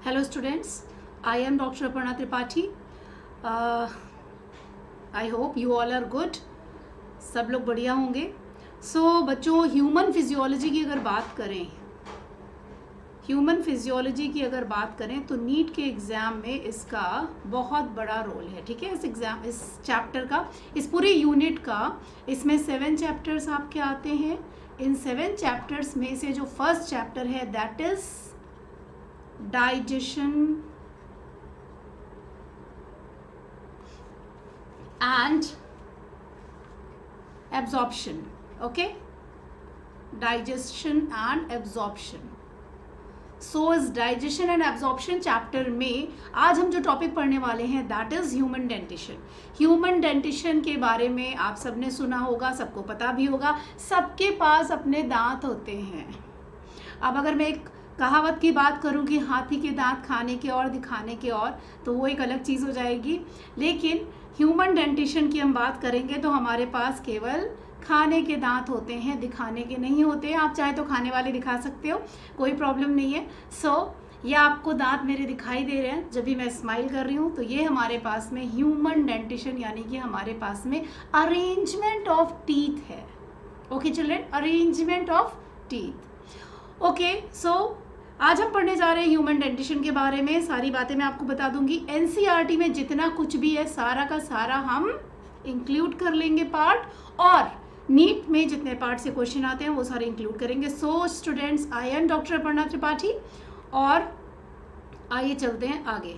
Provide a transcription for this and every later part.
Hello students, I am Dr. Aparna Tripathi. I hope you all are good. सब लोग बढ़िया होंगे. बच्चों, ह्यूमन फिजियोलॉजी की अगर बात करें तो नीट के एग्ज़ाम में इसका बहुत बड़ा रोल है. ठीक है, इस चैप्टर का, इस पूरे यूनिट का, इसमें 7 चैप्टर्स आपके आते हैं. इन 7 चैप्टर्स में से जो फर्स्ट चैप्टर है that is digestion and absorption. Okay, digestion and absorption. So इस digestion and absorption चैप्टर में आज हम जो टॉपिक पढ़ने वाले हैं that is human dentition. Human dentition के बारे में आप सबने सुना होगा, सबको पता भी होगा. सबके पास अपने दांत होते हैं. अब अगर मैं एक कहावत की बात करूं कि हाथी के दांत खाने के और दिखाने के और, तो वो एक अलग चीज़ हो जाएगी. लेकिन ह्यूमन डेंटिशन की हम बात करेंगे तो हमारे पास केवल खाने के दांत होते हैं, दिखाने के नहीं होते हैं. आप चाहे तो खाने वाले दिखा सकते हो, कोई प्रॉब्लम नहीं है. ये आपको दांत मेरे दिखाई दे रहे हैं जब भी मैं स्माइल कर रही हूँ, तो ये हमारे पास में ह्यूमन डेंटिशन यानी कि हमारे पास में अरेंजमेंट ऑफ टीथ है. Okay children, arrangement of teeth. Okay, आज हम पढ़ने जा रहे हैं ह्यूमन डेंटिशन के बारे में. सारी बातें मैं आपको बता दूंगी. एनसीईआरटी में जितना कुछ भी है सारा का सारा हम इंक्लूड कर लेंगे पार्ट, और नीट में जितने पार्ट से क्वेश्चन आते हैं वो सारे इंक्लूड करेंगे. Students, I am doctor Aparna Tripathi और आइए चलते हैं आगे.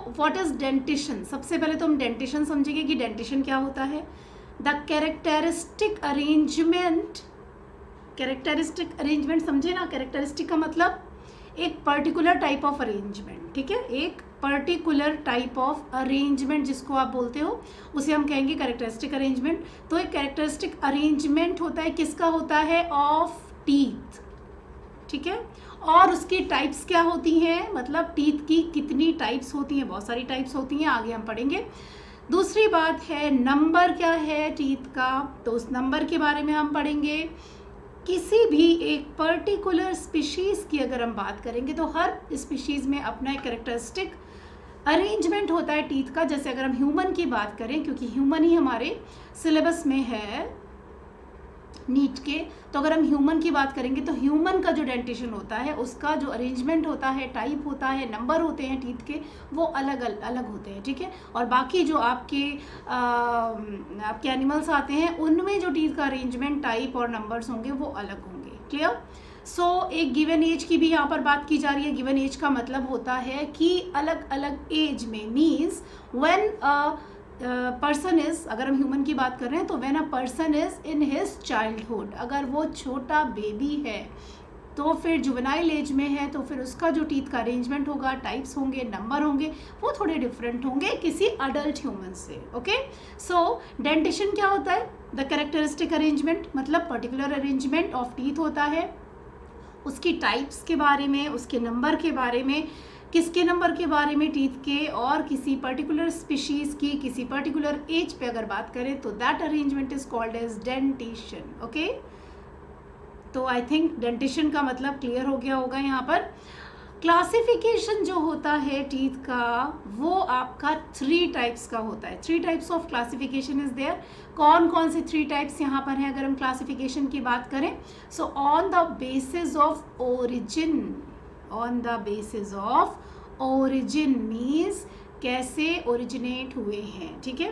What is dentition? सबसे पहले तो हम डेंटिशन समझेंगे कि डेंटिशन क्या होता है. द कैरेक्टरिस्टिक अरेंजमेंट समझे ना. कैरेक्टरिस्टिक का मतलब एक पर्टिकुलर टाइप ऑफ अरेंजमेंट. ठीक है, एक पर्टिकुलर टाइप ऑफ अरेंजमेंट जिसको आप बोलते हो उसे हम कहेंगे कैरेक्टरिस्टिक अरेंजमेंट. तो एक कैरेक्टरिस्टिक अरेंजमेंट होता है, किसका होता है? Of teeth. ठीक है, और उसकी टाइप्स क्या होती हैं, मतलब टीथ की कितनी टाइप्स होती हैं? बहुत सारी टाइप्स होती हैं, आगे हम पढ़ेंगे. दूसरी बात है नंबर क्या है टीथ का, तो उस नंबर के बारे में हम पढ़ेंगे. किसी भी एक पर्टिकुलर स्पीशीज़ की अगर हम बात करेंगे तो हर स्पीशीज़ में अपना एक कैरेक्टरिस्टिक अरेंजमेंट होता है टीथ का. जैसे अगर हम ह्यूमन की बात करें, क्योंकि ह्यूमन ही हमारे सिलेबस में है नीट के, तो अगर हम ह्यूमन की बात करेंगे तो ह्यूमन का जो डेंटिशन होता है उसका जो अरेंजमेंट होता है, टाइप होता है, नंबर होते हैं टीथ के, वो अलग अलग होते हैं. ठीक है, और बाकी जो आपके एनिमल्स आते हैं उनमें जो टीथ का अरेंजमेंट, टाइप और नंबर्स होंगे वो अलग होंगे. क्लियर? एक गिवन एज की भी यहाँ पर बात की जा रही है. गिवन एज का मतलब होता है कि अलग अलग एज में, मीन्स व्हेन पर्सन इज, अगर हम ह्यूमन की बात कर रहे हैं तो when a person is in his childhood, अगर वो छोटा बेबी है तो फिर जुवेनाइल एज में है तो फिर उसका जो टीथ का अरेंजमेंट होगा, टाइप्स होंगे, नंबर होंगे, वो थोड़े डिफरेंट होंगे किसी अडल्ट ह्यूमन से. ओके, डेंटिशन क्या होता है? द कैरेक्टरिस्टिक अरेंजमेंट, मतलब पर्टिकुलर अरेंजमेंट ऑफ टीथ होता है. उसकी टाइप्स के बारे में, उसके नंबर के बारे में, किसके नंबर के बारे में, टीथ के, और किसी पर्टिकुलर स्पीशीज़ की किसी पर्टिकुलर एज पे अगर बात करें तो that arrangement is called as dentition. Okay, तो आई थिंक डेंटिशन का मतलब क्लियर हो गया होगा. यहाँ पर क्लासिफिकेशन जो होता है टीथ का वो आपका 3 टाइप्स का होता है. 3 types of classification is there. कौन कौन से 3 टाइप्स यहाँ पर हैं अगर हम क्लासिफिकेशन की बात करें? On the basis of origin. On the basis of origin means कैसे ओरिजिनेट हुए हैं. ठीक है,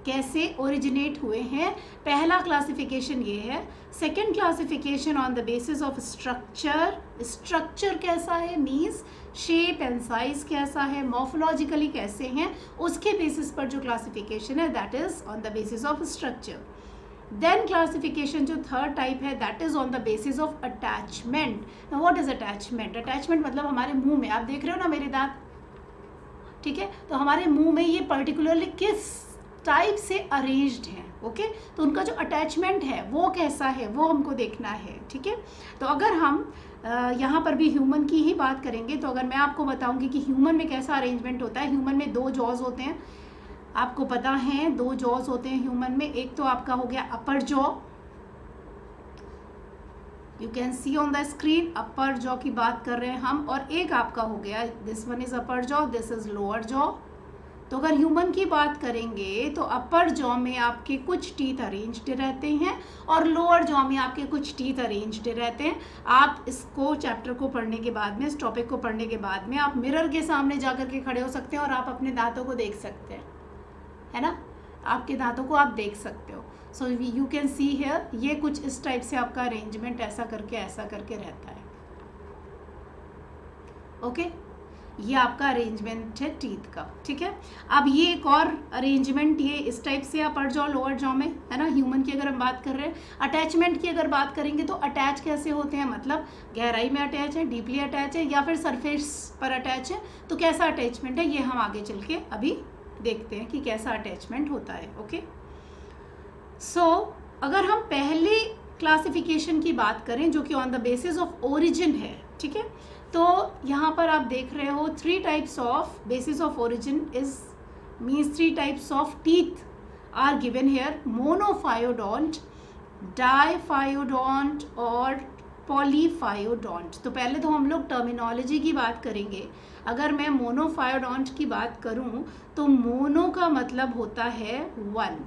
कैसे ओरिजिनेट हुए हैं, पहला क्लासिफिकेशन ये है. Second classification on the basis of structure. Structure कैसा है मीन्स शेप एंड साइज कैसा है, मॉर्फोलॉजिकली कैसे हैं, उसके बेसिस पर जो क्लासिफिकेशन है that is on the basis of structure. Then classification जो थर्ड टाइप है that is on the basis of attachment. What is attachment? Attachment मतलब हमारे मुंह में, आप देख रहे हो ना मेरे दांत, ठीक है, तो हमारे मुंह में ये पर्टिकुलरली किस टाइप से अरेंज्ड हैं. ओके, तो उनका जो अटैचमेंट है वो कैसा है वो हमको देखना है. ठीक है, तो अगर हम यहाँ पर भी ह्यूमन की ही बात करेंगे तो अगर मैं आपको बताऊंगी कि ह्यूमन में कैसा अरेंजमेंट होता है. ह्यूमन में 2 जॉज होते हैं, आपको पता है 2 जॉज होते हैं ह्यूमन में. एक तो आपका हो गया अपर jaw, you can C on the screen, upper jaw की बात कर रहे हैं हम, और एक आपका हो गया, this one is upper jaw, this is lower jaw. तो अगर ह्यूमन की बात करेंगे तो अपर जॉ में आपके कुछ टीथ अरेंज्ड रहते हैं और लोअर जॉ में आपके कुछ टीथ अरेंज्ड रहते हैं। आप इसको चैप्टर को पढ़ने के बाद में, इस टॉपिक को पढ़ने के बाद में आप मिरर के सामने जाकर के खड़े हो सकते हैं और आप अपने दांतों को देख सकते हैं, है ना, आपके दांतों को आप देख सकते हो। So you can see here, ये कुछ इस टाइप से आपका अरेंजमेंट ऐसा करके रहता है। ओके, ये आपका अरेंजमेंट है टीथ का, ठीक है। अब ये एक और अरेंजमेंट, ये इस टाइप से अपर जॉ लोअर जॉ में, है ना। ह्यूमन की अगर हम बात कर रहे हैं, अटैचमेंट की अगर बात करेंगे तो अटैच कैसे होते हैं, मतलब गहराई में अटैच है, डीपली अटैच है, या फिर सरफेस पर अटैच है। तो कैसा अटैचमेंट है ये हम आगे चल के अभी देखते हैं कि कैसा अटैचमेंट होता है। ओके, सो अगर हम पहले क्लासिफिकेशन की बात करें जो कि on the basis of origin है, ठीक है, तो यहाँ पर आप देख रहे हो 3 types of basis of origin is means 3 types of teeth are given here, monophyodont, diphyodont और पॉलीफायोडोंट। तो पहले तो हम लोग टर्मिनोलॉजी की बात करेंगे। अगर मैं मोनोफायोडोंट की बात करूं तो मोनो का मतलब होता है 1,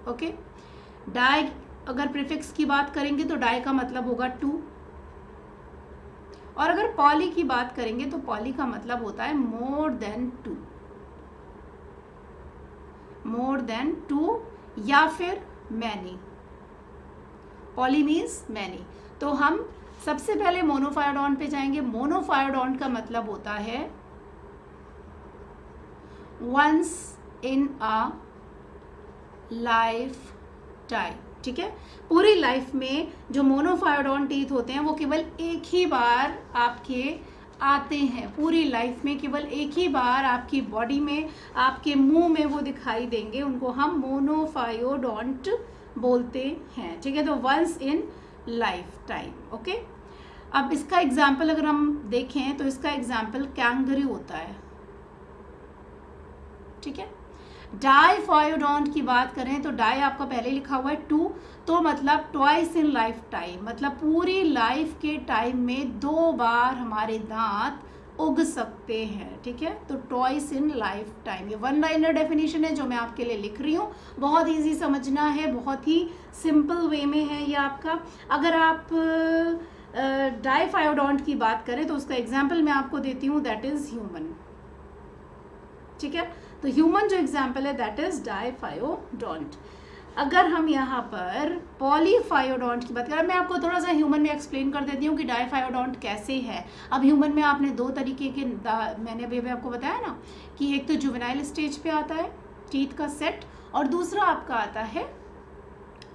ओके। डाई अगर प्रीफिक्स की बात करेंगे तो डाई का मतलब होगा 2, और अगर पॉली की बात करेंगे तो पॉली का मतलब होता है मोर देन 2, मोर देन 2 या फिर मैनी। Poly means many. तो हम सबसे पहले मोनोफायोडोंट पे जाएंगे। मोनोफायोडोंट का मतलब होता है once in a life time, ठीक है। पूरी लाइफ में जो मोनोफायोडोंट टीथ होते हैं वो केवल एक ही बार आपके आते हैं, पूरी लाइफ में केवल एक ही बार आपकी बॉडी में, आपके मुंह में वो दिखाई देंगे, उनको हम मोनोफायोडोंट बोलते हैं, ठीक है। तो once in life time, okay. अब इसका एग्जाम्पल अगर हम देखें तो इसका एग्जाम्पल कैंगरू होता है, ठीक है। डाइफायोडोंट की बात करें तो डाई आपका पहले लिखा हुआ है 2, तो मतलब ट्वाइस इन लाइफ टाइम, मतलब पूरी लाइफ के टाइम में 2 बार हमारे दांत उग सकते हैं, ठीक है। तो ट्वाइस इन लाइफ टाइम, ये 1 लाइनर डेफिनेशन है जो मैं आपके लिए लिख रही हूँ। बहुत इजी समझना है, बहुत ही सिंपल वे में है ये आपका। अगर आप डाइफायोडोंट की बात करें तो उसका एग्जाम्पल मैं आपको देती हूँ, दैट इज ह्यूमन, ठीक है। तो ह्यूमन जो एग्जाम्पल है दैट इज डाइफायोडोंट। अगर हम यहाँ पर पॉलीफायोडोंट की बात करें, मैं आपको थोड़ा सा ह्यूमन में एक्सप्लेन कर देती हूँ कि डाइफायोडोंट कैसे है। अब ह्यूमन में आपने 2 तरीके के मैंने अभी आपको बताया ना कि एक तो जुवेनाइल स्टेज पे आता है टीथ का सेट, और दूसरा आपका आता है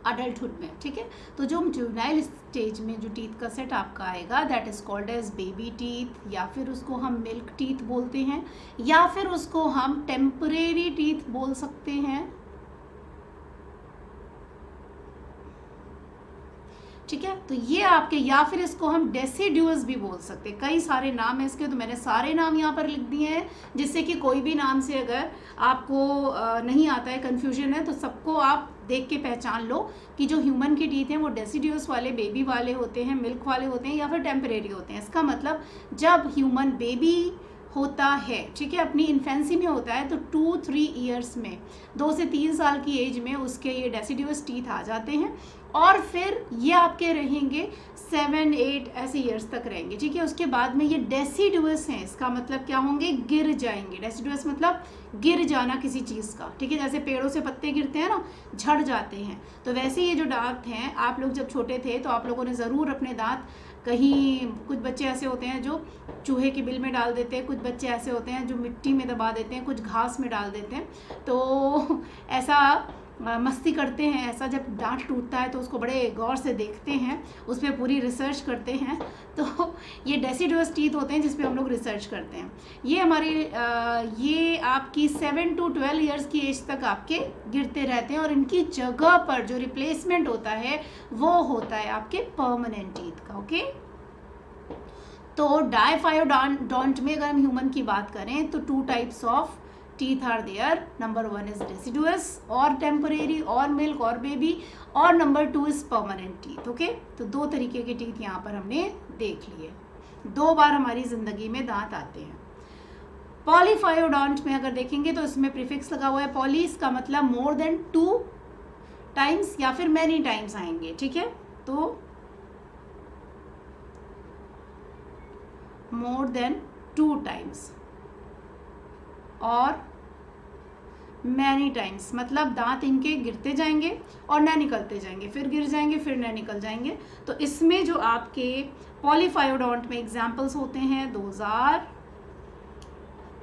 अडल्टहुड में, ठीक है। तो जो जुवेनाइल स्टेज में जो टीथ का सेट आपका आएगा that is called as baby teeth, या फिर उसको हम मिल्क टीथ बोलते हैं, या फिर उसको हम टेम्परेरी टीथ बोल सकते हैं, ठीक है। तो ये आपके, या फिर इसको हम डेसिड्यूअस भी बोल सकते हैं। कई सारे नाम है इसके, तो मैंने सारे नाम यहाँ पर लिख दिए हैं जिससे कि कोई भी नाम से अगर आपको नहीं आता है, कंफ्यूजन है, तो सबको आप देख के पहचान लो कि जो ह्यूमन की टीथ हैं वो डेसिड्यूअस वाले, बेबी वाले होते हैं, मिल्क वाले होते हैं, या फिर टेम्परेरी होते हैं। इसका मतलब जब ह्यूमन बेबी होता है, ठीक है, अपनी इन्फेंसी में होता है, तो 2-3 ईयर्स में, 2 से 3 साल की एज में उसके ये डेसिड्यूअस टीथ आ जाते हैं, और फिर ये आपके रहेंगे 7-8 ऐसे ईयर्स तक रहेंगे, ठीक है। उसके बाद में ये डेसिड्यूअस हैं, इसका मतलब क्या होंगे, गिर जाएंगे। डेसिड्यूअस मतलब गिर जाना किसी चीज़ का, ठीक है। जैसे पेड़ों से पत्ते गिरते हैं ना, झड़ जाते हैं, तो वैसे ये जो दांत हैं, आप लोग जब छोटे थे तो आप लोगों ने ज़रूर अपने दांत कहीं, कुछ बच्चे ऐसे होते हैं जो चूहे के बिल में डाल देते हैं, कुछ बच्चे ऐसे होते हैं जो मिट्टी में दबा देते हैं, कुछ घास में डाल देते हैं, तो ऐसा मस्ती करते हैं। ऐसा जब दांत टूटता है तो उसको बड़े गौर से देखते हैं, उस पर पूरी रिसर्च करते हैं। तो ये डेसिड्यूअस टीथ होते हैं जिस पे हम लोग रिसर्च करते हैं। ये हमारे ये आपकी 7 to 12 ईयर्स की एज तक आपके गिरते रहते हैं, और इनकी जगह पर जो रिप्लेसमेंट होता है वो होता है आपके परमानेंट टीथ का, ओके। तो डाइफायोडोंट में अगर हम ह्यूमन की बात करें तो 2 types of teeth are there. Number 1 is deciduous or temporary or milk or baby, और number 2 is permanent teeth. Okay, तो 2 तरीके के टीथ यहाँ पर हमने देख लिए. 2 बार हमारी जिंदगी में दांत आते हैं. पॉलीफायोडोंट में अगर देखेंगे तो इसमें प्रीफिक्स लगा हुआ है पॉली, इसका मतलब मोर देन 2 टाइम्स या फिर मैनी टाइम्स आएंगे. ठीक है, तो मोर देन 2 टाइम्स और मैनी टाइम्स, मतलब दांत इनके गिरते जाएंगे और न निकलते जाएंगे, फिर गिर जाएंगे, फिर न निकल जाएंगे. तो इसमें जो आपके पॉलीफायोडोंट में एग्जाम्पल्स होते हैं, दोज आर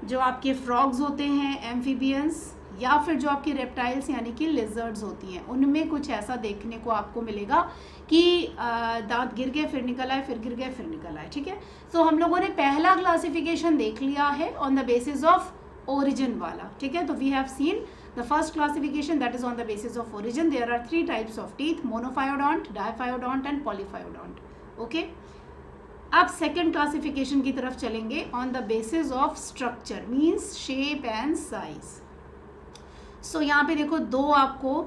जो आपके फ्रॉग्स होते हैं, एम्फीबियंस, या फिर जो आपकी रेप्टाइल्स यानी कि लिजर्ड्स होती हैं. उनमें कुछ ऐसा देखने को आपको मिलेगा कि दांत गिर गए फिर निकल आए, फिर गिर गए फिर निकल आए. ठीक है, तो हम लोगों ने पहला क्लासिफिकेशन देख लिया है on the basis of origin वाला. ठीक है, तो we have seen the first classification that is on the basis of origin. There are 3 types of teeth, monophyodont, diphyodont and polyphyodont. Okay, अब सेकेंड क्लासिफिकेशन की तरफ चलेंगे on the basis of structure, means shape and size. So यहाँ पे देखो 2 आपको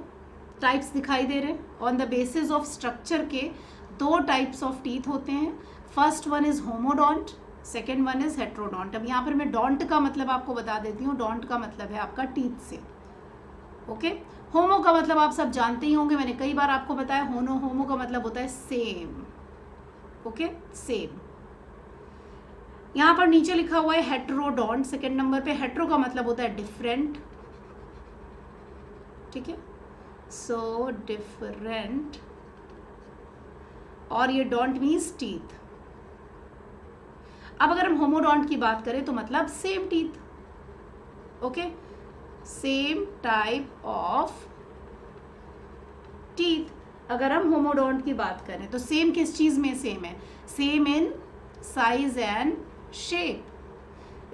types दिखाई दे रहे हैं. On the basis of structure के 2 टाइप्स ऑफ टीथ होते हैं. First one is homodont, second one is heterodont. अब यहाँ पर मैं डोंट का मतलब आपको बता देती हूँ. डोंट का मतलब है आपका टीथ से. ओके, होमो का मतलब आप सब जानते ही होंगे, मैंने कई बार आपको बताया. होमो का मतलब होता है सेम. Okay, same. यहाँ पर नीचे लिखा हुआ है हेट्रोडोंट सेकेंड नंबर पे. हेट्रो का मतलब होता है डिफरेंट. ठीक है, सो डिफरेंट, और ये डोंट मीन्स टीथ. अब अगर हम होमोडोंट की बात करें तो मतलब same teeth. Okay, same type of teeth. अगर हम होमोडोंट की बात करें तो सेम किस चीज में सेम है? Same in size and shape.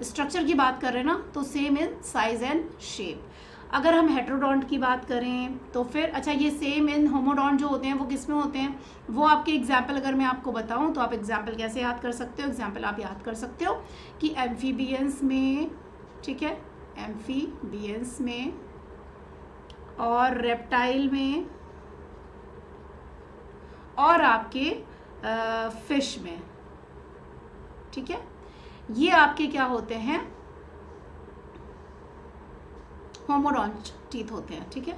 Structure की बात कर रहे हैं ना, तो same in size and shape. अगर हम हेट्रोडोंट की बात करें तो फिर अच्छा, ये सेम इन होमोडोंट जो होते हैं वो किस में होते हैं? वो आपके एग्जाम्पल अगर मैं आपको बताऊं तो आप एग्जाम्पल कैसे याद कर सकते हो? एग्जाम्पल आप याद कर सकते हो कि एम्फीबियंस में, ठीक है, एम्फीबियंस में और रेप्टाइल में और आपके फिश में. ठीक है, ये आपके क्या होते हैं? होमोडोंट टीथ होते हैं. ठीक है,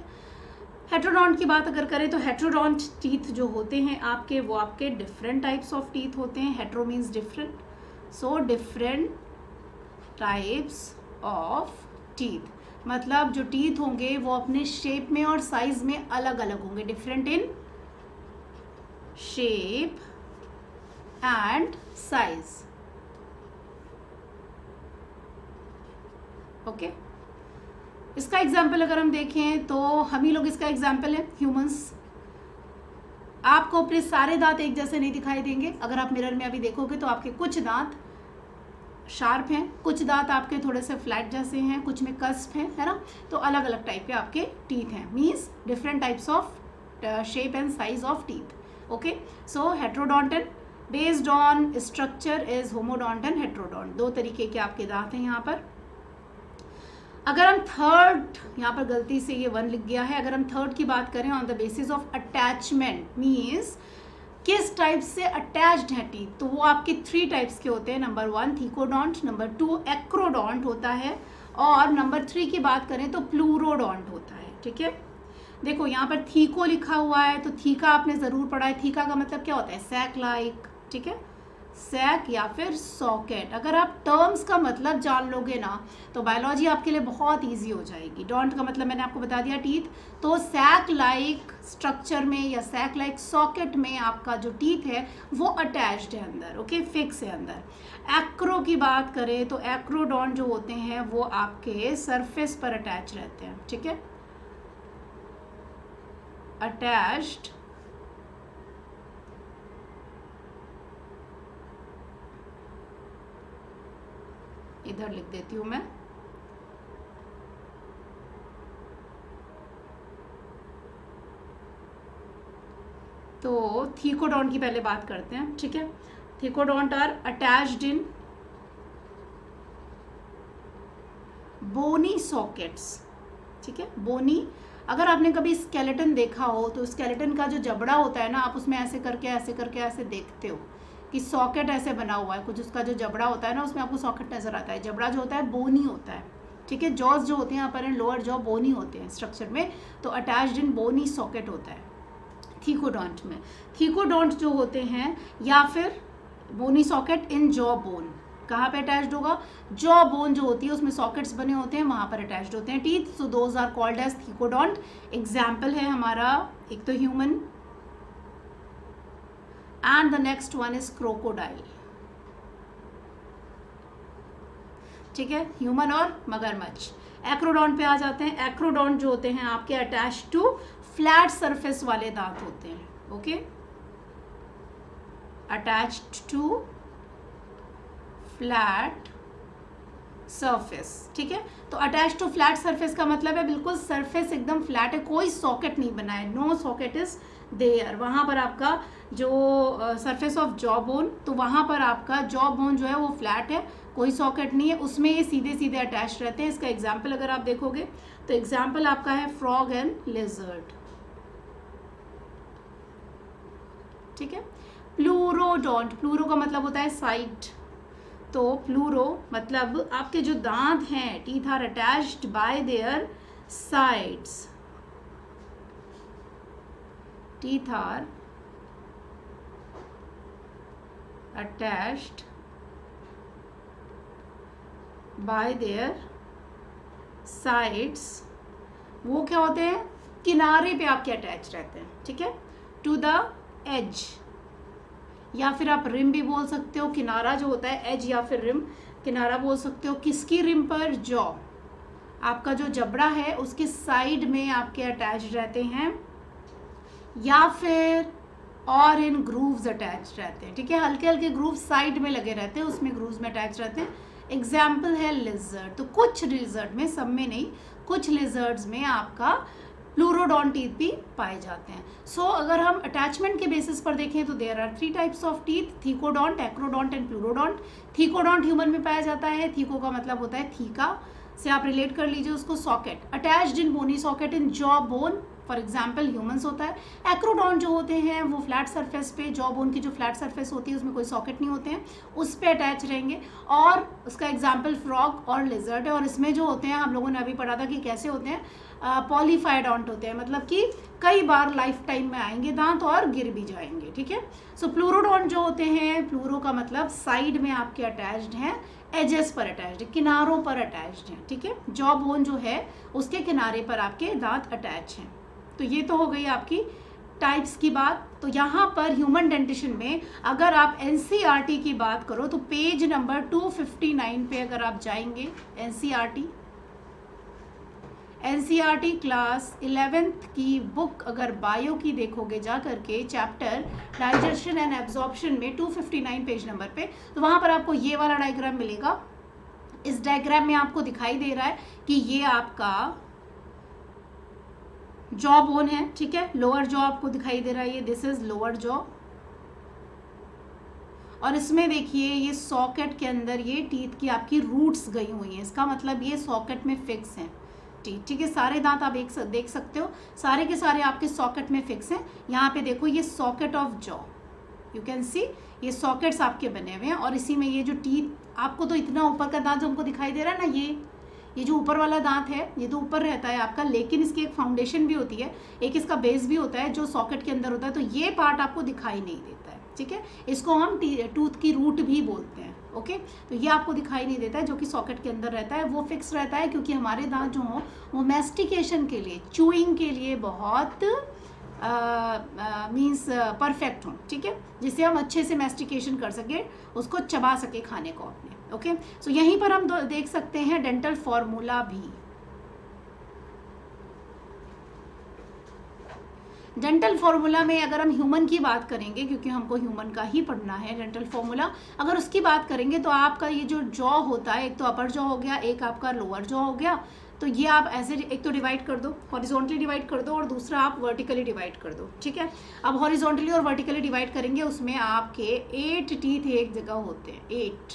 हेट्रोडोंट की बात अगर करें तो हेट्रोडोंट टीथ जो होते हैं आपके, वो आपके डिफरेंट टाइप्स ऑफ टीथ होते हैं. Hetero means different, so different types of teeth, मतलब जो टीथ होंगे वो अपने शेप में और साइज में अलग अलग होंगे. Different in shape and size. Okay, इसका एग्जाम्पल अगर हम देखें तो हम ही लोग इसका एग्जाम्पल है ह्यूमंस. आपको अपने सारे दांत एक जैसे नहीं दिखाई देंगे. अगर आप मिरर में अभी देखोगे तो आपके कुछ दांत शार्प हैं, कुछ दांत आपके थोड़े से फ्लैट जैसे हैं, कुछ में कस्प है ना. तो अलग अलग टाइप के आपके टीथ हैं, means different types of shape and size of teeth. Okay, so heterodont based on structure is homodont heterodont. 2 तरीके के आपके दांत हैं यहाँ पर. अगर हम थर्ड, यहाँ पर गलती से ये 1 लिख गया है. अगर हम थर्ड की बात करें on the basis of attachment, means किस टाइप से अटैच्ड है टीथ, तो वो आपके 3 टाइप्स के होते हैं. नंबर 1 थीकोडोंट, नंबर 2 एक्रोडोंट होता है, और नंबर 3 की बात करें तो प्लूरोडोंट होता है. ठीक है, देखो यहाँ पर थीको लिखा हुआ है, तो थीका आपने ज़रूर पढ़ा है. थीका का मतलब क्या होता है? Sac like. ठीक है, सैक या फिर सॉकेट. अगर आप टर्म्स का मतलब जान लोगे ना तो बायोलॉजी आपके लिए बहुत इजी हो जाएगी. डोंट का मतलब मैंने आपको बता दिया टीथ, तो सैक लाइक स्ट्रक्चर में या सैक लाइक सॉकेट में आपका जो टीथ है वो अटैच्ड है अंदर. ओके, फिक्स है अंदर. एक्रो की बात करें तो एक्रोडोंट जो होते हैं वो आपके सरफेस पर अटैच रहते हैं. ठीक है, अटैच्ड इधर लिख देती हूं मैं. तो थीकोडोंट की पहले बात करते हैं. ठीक है, thecodont are attached in bony sockets, ठीक है, बोनी। अगर आपने कभी स्केलेटन देखा हो तो स्केलेटन का जो जबड़ा होता है ना, आप उसमें ऐसे करके ऐसे देखते हो कि सॉकेट ऐसे बना हुआ है कुछ, उसका जो जबड़ा होता है ना उसमें आपको सॉकेट नज़र आता है। जबड़ा जो होता है बोनी होता है, ठीक है। जॉज जो होते हैं अपर एंड लोअर जॉ बोनी होते हैं स्ट्रक्चर में, तो अटैच्ड इन बोनी सॉकेट होता है थीकोडोंट में। थीकोडोंट जो होते हैं या फिर बोनी सॉकेट इन जॉ बोन, कहाँ पे अटैच्ड होगा? जॉ बोन जो होती है उसमें सॉकेट्स बने होते हैं, वहाँ पर अटैच्ड होते हैं teeth. So those are called as thecodont. Example है हमारा एक तो human and the next one is crocodile, ठीक है, ह्यूमन और मगरमच्छ। एक्रोडोंट पे आ जाते हैं। एक्रोडोंट जो होते हैं आपके अटैच टू फ्लैट सरफेस वाले दांत होते हैं, okay, attached to flat surface, ठीक है। तो अटैच टू फ्लैट सरफेस का मतलब है बिल्कुल सरफेस एकदम फ्लैट है, कोई सॉकेट नहीं बना है, नो सॉकेट इज देयर। वहाँ पर आपका जो सरफेस ऑफ जॉ बोन, तो वहाँ पर आपका जॉ बोन जो है वो फ्लैट है, कोई सॉकेट नहीं है, उसमें ये सीधे सीधे अटैच रहते हैं। इसका एग्जाम्पल अगर आप देखोगे तो एग्जाम्पल आपका है फ्रॉग एंड लिजर्ड, ठीक है। प्लूरोडोंट, प्लूरो का मतलब होता है साइड, तो प्लूरो मतलब आपके जो दांत हैं, teeth are attached by their sides, teeth are attached by their sides. वो क्या होते हैं? किनारे पे आपके अटैच रहते हैं, ठीक है, टू द एज, या फिर आप रिम भी बोल सकते हो। किनारा जो होता है एज या फिर रिम, किनारा बोल सकते हो। किसकी रिम पर? जॉ, आपका जो जबड़ा है उसके साइड में आपके अटैच रहते हैं, या फिर और इन ग्रूव्स अटैच रहते हैं, ठीक है, हल्के हल्के ग्रूव साइड में लगे रहते हैं, उसमें ग्रूव्स में अटैच रहते हैं। एग्जाम्पल है लिजर्ड। तो कुछ लिजर्ड में, सब में नहीं, कुछ लिजर्ड्स में आपका प्लूरोडोंट टीथ भी पाए जाते हैं। सो अगर हम अटैचमेंट के बेसिस पर देखें तो there are 3 types of teeth, thecodont, acrodont and pleurodont. Thecodont human में पाया जाता है, थीको का मतलब होता है थीका, से आप रिलेट कर लीजिए उसको socket, attached in bony socket in jaw bone, for example humans होता है। एक्रोडोंट जो होते हैं वो फ्लैट सरफेस पे, जॉ बोन की जो फ्लैट सरफेस होती है उसमें कोई सॉकेट नहीं होते हैं, उस पे अटैच रहेंगे। और उसका एग्जाम्पल फ्रॉग और लिजर्ड है। और इसमें जो होते हैं, हम लोगों ने अभी पढ़ा था कि कैसे होते हैं, पॉलीफाइडोंट होते हैं, मतलब कि कई बार लाइफ टाइम में आएंगे दांत और गिर भी जाएंगे, ठीक है। सो प्लूरोडोंट जो होते हैं, प्लूरो का मतलब साइड में आपके अटैच्ड हैं, एजेस पर अटैच्ड है, किनारों पर अटैच्ड हैं, ठीक है। जॉ बोन जो है उसके किनारे पर आपके दांत अटैच हैं। तो ये तो हो गई आपकी टाइप्स की बात। तो यहाँ पर ह्यूमन डेंटिशन में अगर आप एनसीईआरटी की बात करो तो पेज नंबर 259 पे अगर आप जाएंगे, एनसीईआरटी क्लास 11th की बुक अगर बायो की देखोगे जा करके, चैप्टर डाइजेशन एंड एब्जॉर्प्शन में 259 पेज नंबर पे, तो वहाँ पर आपको ये वाला डायग्राम मिलेगा। इस डायग्राम में आपको दिखाई दे रहा है कि ये आपका जॉ बोन है, ठीक है, लोअर जॉ आपको दिखाई दे रहा है, ये दिस इज लोअर जॉ। और इसमें देखिए ये सॉकेट के अंदर ये टीथ की आपकी रूट्स गई हुई हैं, इसका मतलब ये सॉकेट में फिक्स हैं टीथ, ठीक है। सारे दांत आप देख सकते हो, सारे के सारे आपके सॉकेट में फिक्स हैं। यहाँ पे देखो ये socket of jaw, you can सी ये सॉकेट्स आपके बने हुए हैं। और इसी में ये जो टीथ आपको, तो इतना ऊपर का दांत जो हमको दिखाई दे रहा है ना, ये जो ऊपर वाला दांत है ये तो ऊपर रहता है आपका, लेकिन इसकी एक फाउंडेशन भी होती है, एक इसका बेस भी होता है जो सॉकेट के अंदर होता है, तो ये पार्ट आपको दिखाई नहीं देता है, ठीक है। इसको हम टूथ की रूट भी बोलते हैं, ओके। तो ये आपको दिखाई नहीं देता है, जो कि सॉकेट के अंदर रहता है, वो फिक्स रहता है, क्योंकि हमारे दांत जो हों वो मैस्टिकेशन के लिए, चूइंग के लिए बहुत मीन्स परफेक्ट हों, ठीक है, जिससे हम अच्छे से मैस्टिकेशन कर सके, उसको चबा सके खाने को अपने, ओके। सो यहीं पर हम देख सकते हैं डेंटल फॉर्मूला भी। डेंटल फॉर्मूला में अगर हम ह्यूमन की बात करेंगे, क्योंकि हमको ह्यूमन का ही पढ़ना है डेंटल फॉर्मूला, अगर उसकी बात करेंगे तो आपका ये जो जॉ होता है, एक तो अपर जॉ हो गया, एक आपका लोअर जॉ हो गया, तो ये आप ऐसे एक तो डिवाइड कर दो, हॉरिजॉन्टली डिवाइड कर दो, और दूसरा आप वर्टिकली डिवाइड कर दो, ठीक है। अब हॉरिजॉन्टली और वर्टिकली डिवाइड करेंगे, उसमें आपके 8 टीथ एक जगह होते हैं, 8,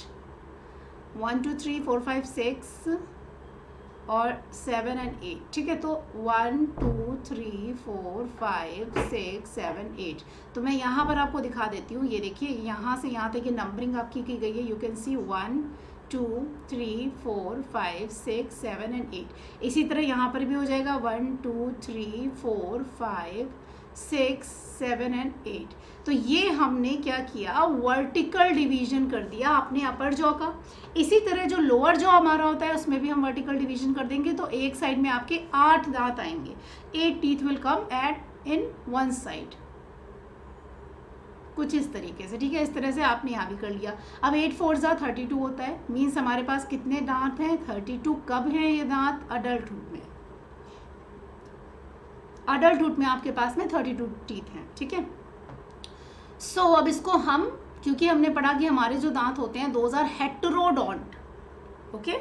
1 2 3 4 5 6 और 7 and 8, ठीक है। तो 1 2 3 4 5 6 7 8। तो मैं यहाँ पर आपको दिखा देती हूँ, ये देखिए यहाँ से यहाँ तक ये नंबरिंग आपकी की गई है। You can C 1 2 3 4 5 6 7 and 8। इसी तरह यहाँ पर भी हो जाएगा 1 2 3 4 5 6 7 and 8। तो ये हमने क्या किया, वर्टिकल डिवीजन कर दिया अपने अपर जॉ का। इसी तरह जो लोअर जॉ हमारा होता है उसमें भी हम वर्टिकल डिवीजन कर देंगे, तो एक साइड में आपके 8 दांत आएंगे। 8 teeth will come at in one side, कुछ इस तरीके से, ठीक है। इस तरह से आपने यहाँ भी कर लिया। अब 8 4 32 होता है, मीन्स हमारे पास कितने दांत हैं, 32। कब हैं ये दांत, अडल्टहुड में। अडल्टहुड में आपके पास में 32 टीथ हैं, ठीक है। सो अब इसको हम, क्योंकि हमने पढ़ा कि हमारे जो दांत होते हैं those are heterodont, okay.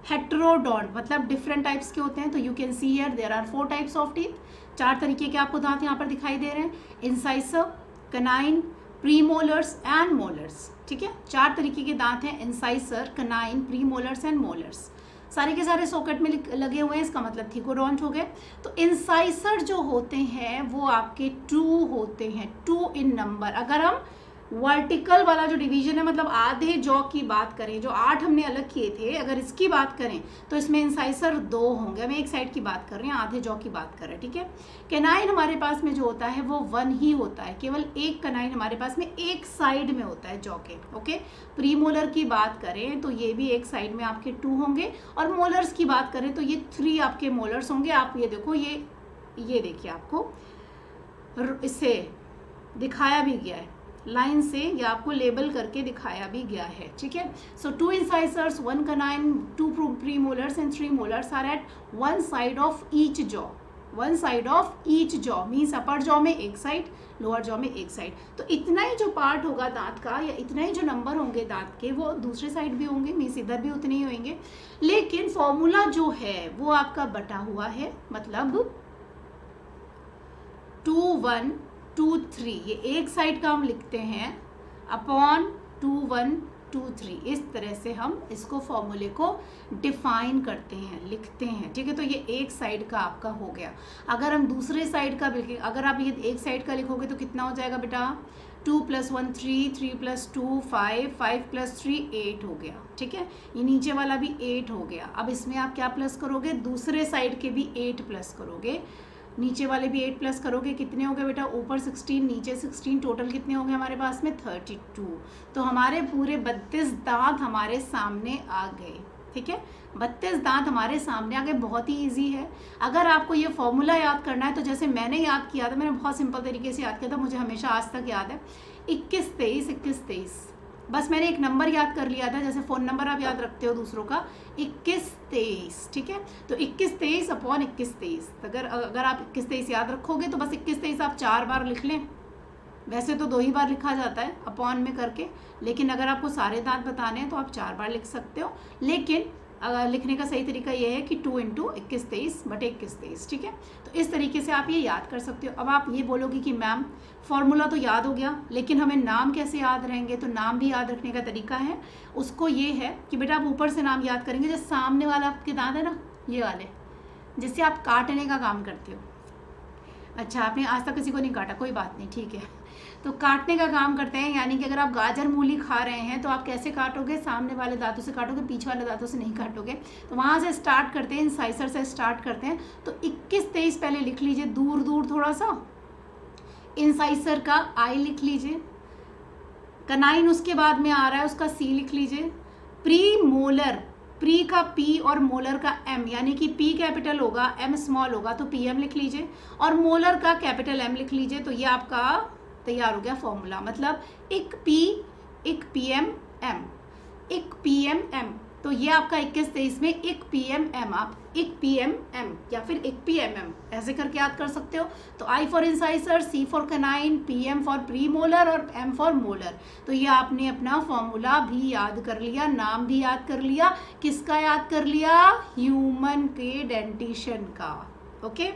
Heterodont मतलब डिफरेंट टाइप्स के होते हैं। तो you can see here there are 4 types of teeth. 4 तरीके के आपको दांत यहाँ पर दिखाई दे रहे हैं, इंसाइसर, कनाइन, प्रीमोलर्स एंड मोलर्स, ठीक है। 4 तरीके के दांत हैं, इंसाइसर, कनाइन, प्रीमोलर्स एंड मोलर्स। सारे के सारे सॉकेट में लगे हुए हैं, इसका मतलब थिकोडोंट हो गए। तो इंसाइसर जो होते हैं वो आपके 2 होते हैं, 2 इन नंबर। अगर हम वर्टिकल वाला जो डिवीजन है, मतलब आधे जॉ की बात करें, जो 8 हमने अलग किए थे, अगर इसकी बात करें तो इसमें इंसाइसर 2 होंगे। हम एक साइड की बात कर रहे हैं, आधे जॉ की बात कर रहे हैं, ठीक है। कैनाइन हमारे पास में जो होता है वो 1 ही होता है, केवल एक कैनाइन हमारे पास में एक साइड में होता है जॉ के, ओके। प्रीमोलर की बात करें तो ये भी एक साइड में आपके 2 होंगे, और मोलर्स की बात करें तो ये 3 आपके मोलर्स होंगे। आप ये देखो, ये देखिए आपको इससे दिखाया भी गया है, लाइन से या आपको लेबल करके दिखाया भी गया है, ठीक है। सो 2 इंसाइसर्स, 1 canine, 2 premolars and 3 molars are at one side of each jaw. One side of each jaw means upper jaw में एक साइड, लोअर जॉ में एक साइड। तो इतना ही जो पार्ट होगा दांत का, या इतना ही जो नंबर होंगे दांत के, वो दूसरे साइड भी होंगे, मीन्स इधर भी उतने ही होंगे। लेकिन फॉर्मूला जो है वो आपका बटा हुआ है, मतलब 2 1 2 3, ये एक साइड का हम लिखते हैं अपॉन 2 1 2 3। इस तरह से हम इसको फॉर्मूले को डिफाइन करते हैं, लिखते हैं, ठीक है। तो ये एक साइड का आपका हो गया। अगर हम दूसरे साइड का भी, अगर आप ये एक साइड का लिखोगे तो कितना हो जाएगा बेटा, 2 + 1 3, 3 + 2 5, 5 + 3 8 हो गया, ठीक है। ये नीचे वाला भी 8 हो गया। अब इसमें आप क्या प्लस करोगे, दूसरे साइड के भी 8 प्लस करोगे, नीचे वाले भी 8 प्लस करोगे। कितने हो गए बेटा, ऊपर 16 नीचे 16, टोटल कितने हो गए हमारे पास में 32। तो हमारे पूरे 32 दांत हमारे सामने आ गए, ठीक है। 32 दांत हमारे सामने आ गए। बहुत ही ईजी है। अगर आपको ये फॉर्मूला याद करना है तो जैसे मैंने याद किया था, मैंने बहुत सिंपल तरीके से याद किया था, मुझे हमेशा आज तक याद है, 21 23 21 23। बस मैंने एक नंबर याद कर लिया था, जैसे फ़ोन नंबर आप याद रखते हो दूसरों का, 21 23, ठीक है। तो 21 23 अपॉन 21 23। अगर आप 21 23 याद रखोगे तो बस 21 23 आप 4 बार लिख लें। वैसे तो 2 ही बार लिखा जाता है अपॉन में करके, लेकिन अगर आपको सारे दांत बताने हैं तो आप 4 बार लिख सकते हो। लेकिन लिखने का सही तरीका ये है कि 2 × 21 23 बटे 21 23, ठीक है। तो इस तरीके से आप ये याद कर सकते हो। अब आप ये बोलोगे कि मैम फॉर्मूला तो याद हो गया, लेकिन हमें नाम कैसे याद रहेंगे। तो नाम भी याद रखने का तरीका है, उसको ये है कि बेटा आप ऊपर से नाम याद करेंगे। जो सामने वाला आपके दांत है ना, ये वाले, जिससे आप काटने का काम करते हो। अच्छा, आपने आज तक किसी को नहीं काटा, कोई बात नहीं, ठीक है। तो काटने का काम करते हैं, यानी कि अगर आप गाजर मूली खा रहे हैं तो आप कैसे काटोगे, सामने वाले दांतों से काटोगे, पीछे वाले दांतों से नहीं काटोगे। तो वहाँ से स्टार्ट करते हैं, इंसाइसर से स्टार्ट करते हैं। तो 21 23 पहले लिख लीजिए, दूर दूर थोड़ा सा। इंसाइसर का आई लिख लीजिए, कनाइन उसके बाद में आ रहा है, उसका सी लिख लीजिए। प्री मोलर, प्री का पी और मोलर का एम, यानी कि पी कैपिटल होगा एम स्मॉल होगा, तो पी एम लिख लीजिए, और मोलर का कैपिटल एम लिख लीजिए। तो ये आपका तैयार हो गया फॉर्मूला। मतलब एक पी एक पी एम एम, एक पी एम एम। तो ये आपका 21 23 में एक पी एम एम, आप एक पी एम एम या फिर एक पी एम एम ऐसे करके याद कर सकते हो। तो I for incisor, C for canine, P M for premolar और एम फॉर मोलर। तो ये आपने अपना फॉर्मूला भी याद कर लिया, नाम भी याद कर लिया। किसका याद कर लिया, ह्यूमन के डेंटिशन का, ओके।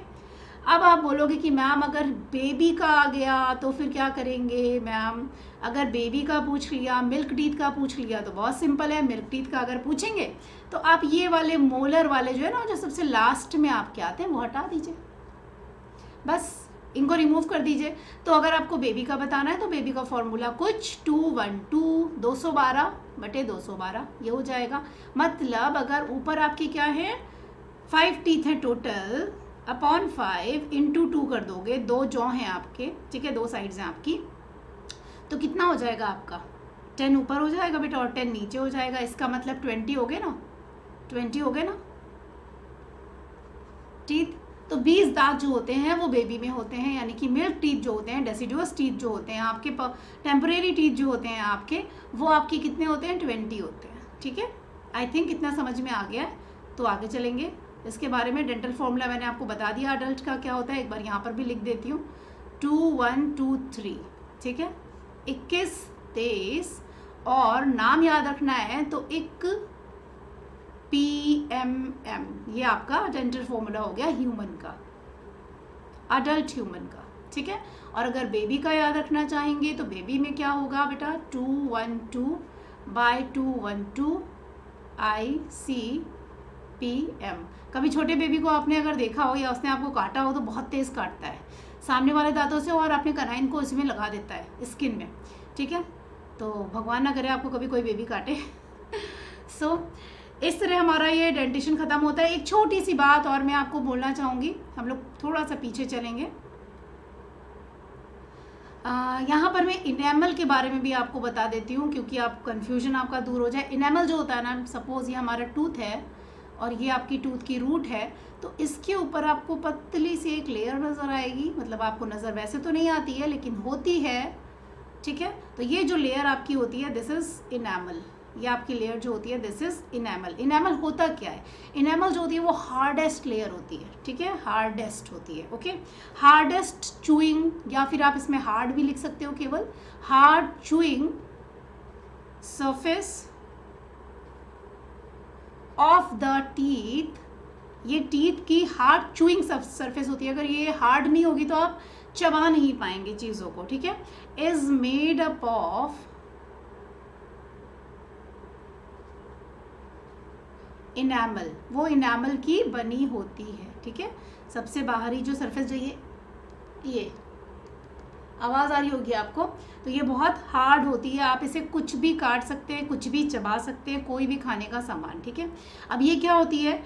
अब आप बोलोगे कि मैम अगर बेबी का आ गया तो फिर क्या करेंगे मैम? अगर बेबी का पूछ लिया, मिल्क टीथ का पूछ लिया तो बहुत सिंपल है। मिल्क टीथ का अगर पूछेंगे तो आप ये वाले मोलर वाले जो है ना, जो सबसे लास्ट में आपके आते हैं, वो हटा दीजिए, बस इनको रिमूव कर दीजिए। तो अगर आपको बेबी का बताना है तो बेबी का फॉर्मूला कुछ 212 212 ये हो जाएगा। मतलब अगर ऊपर आपकी क्या है 5 टीथ हैं टोटल, अपॉन 5 इंटू 2 कर दोगे, 2 जॉ हैं आपके, ठीक है, 2 साइड्स हैं आपकी, तो कितना हो जाएगा आपका? 10 ऊपर हो जाएगा बेटा और 10 नीचे हो जाएगा। इसका मतलब 20 हो गए ना, 20 हो गए ना टीथ। तो 20 दांत जो होते हैं वो बेबी में होते हैं, यानी कि मिल्क टीथ जो होते हैं, डेसिडुअस टीथ जो होते हैं आपके, टेम्परेरी टीथ जो होते हैं आपके, वो आपके कितने होते हैं? 20 होते हैं, ठीक है। आई थिंक इतना समझ में आ गया है। तो आगे चलेंगे इसके बारे में। डेंटल फॉर्मूला मैंने आपको बता दिया अडल्ट का क्या होता है, एक बार यहाँ पर भी लिख देती हूँ, 2 1 2 3, ठीक है, 21 23। और नाम याद रखना है तो एक PMM, ये आपका डेंटल फॉर्मूला हो गया ह्यूमन का, अडल्ट ह्यूमन का, ठीक है। और अगर बेबी का याद रखना चाहेंगे तो बेबी में क्या होगा बेटा? 212/212 ICPM। कभी छोटे बेबी को आपने अगर देखा हो या उसने आपको काटा हो तो बहुत तेज़ काटता है सामने वाले दांतों से, और अपने कनाइन को उसमें लगा देता है स्किन में, ठीक है। तो भगवान ना करे आपको कभी कोई बेबी काटे। सो इस तरह हमारा ये डेंटिशन ख़त्म होता है। एक छोटी सी बात और मैं आपको बोलना चाहूँगी, हम लोग थोड़ा सा पीछे चलेंगे। यहाँ पर मैं इनेमल के बारे में भी आपको बता देती हूँ, क्योंकि आप कन्फ्यूजन आपका दूर हो जाए। इनेमल जो होता है ना, सपोज़ ये हमारा टूथ है और ये आपकी टूथ की रूट है, तो इसके ऊपर आपको पतली सी एक लेयर नज़र आएगी, मतलब आपको नज़र वैसे तो नहीं आती है लेकिन होती है, ठीक है। तो ये जो लेयर आपकी होती है, दिस इज़ इनेमल। ये आपकी लेयर जो होती है, दिस इज़ इनेमल। इनेमल होता क्या है? इनेमल जो होती है वो हार्डेस्ट लेयर होती है, ठीक है, हार्डेस्ट होती है, ओके। हार्डेस्ट चूइंग, या फिर आप इसमें हार्ड भी लिख सकते हो, केवल hard chewing surface of the teeth. ये टीथ की हार्ड चूइंग सरफेस होती है। अगर ये हार्ड नहीं होगी तो आप चबा नहीं पाएंगे चीज़ों को, ठीक है। Is made up of enamel, वो इनेमल की बनी होती है, ठीक है। सबसे बाहरी जो सरफेस जो ये आवाज़ आ रही होगी आपको, तो ये बहुत हार्ड होती है। आप इसे कुछ भी काट सकते हैं, कुछ भी चबा सकते हैं, कोई भी खाने का सामान, ठीक है। अब ये क्या होती है?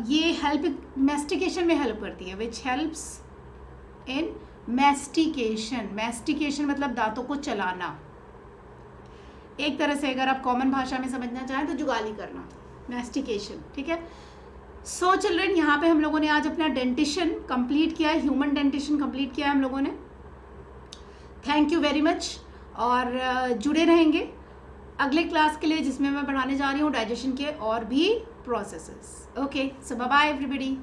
ये हेल्प मैस्टिकेशन में हेल्प करती है, which helps in mastication. Mastication मतलब दांतों को चलाना। एक तरह से अगर आप कॉमन भाषा में समझना चाहें तो जुगाली करना, मैस्टिकेशन, ठीक है। सो चिल्ड्रन, यहाँ पे हम लोगों ने आज अपना डेंटिशन कंप्लीट किया है, ह्यूमन डेंटिशन कंप्लीट किया है हम लोगों ने। Thank you very much. और जुड़े रहेंगे अगले क्लास के लिए, जिसमें मैं पढ़ाने जा रही हूँ डाइजेशन के और भी processes. Okay, so bye by everybody.